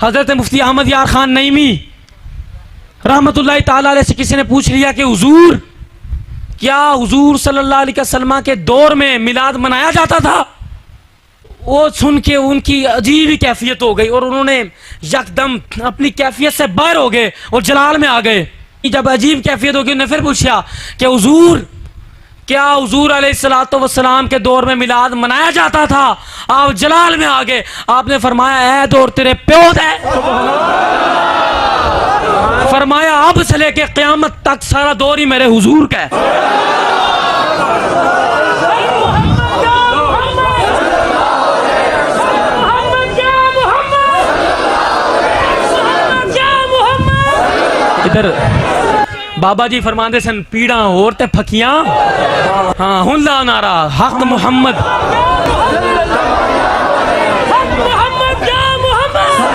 حضرت مفتی احمد یار خان نعیمی رحمت اللہ تعالی علیہ سے کسی نے پوچھ لیا کہ حضور کیا حضور صلی اللہ علیہ وسلم کے دور میں میلاد منایا جاتا تھا؟ وہ سن کے ان کی عجیب ہی کیفیت ہو گئی اور انہوں نے یکدم اپنی کیفیت سے باہر ہو گئے اور جلال میں آ گئے. جب عجیب کیفیت ہو گئی انہوں نے پھر پوچھا کہ حضور کیا حضور علیہ الصلوۃ والسلام کے دور میں میلاد منایا جاتا تھا؟ آپ جلال میں آ گئے. آپ نے فرمایا اے دور تیرے پیو دے. فرمایا اب سے لے کے قیامت تک سارا دور ہی میرے حضور کا ہے. ادھر بابا جی فرماندے سن پیڑاں اور تے پھکیاں ہاں ہن لا نعرہ حق محمد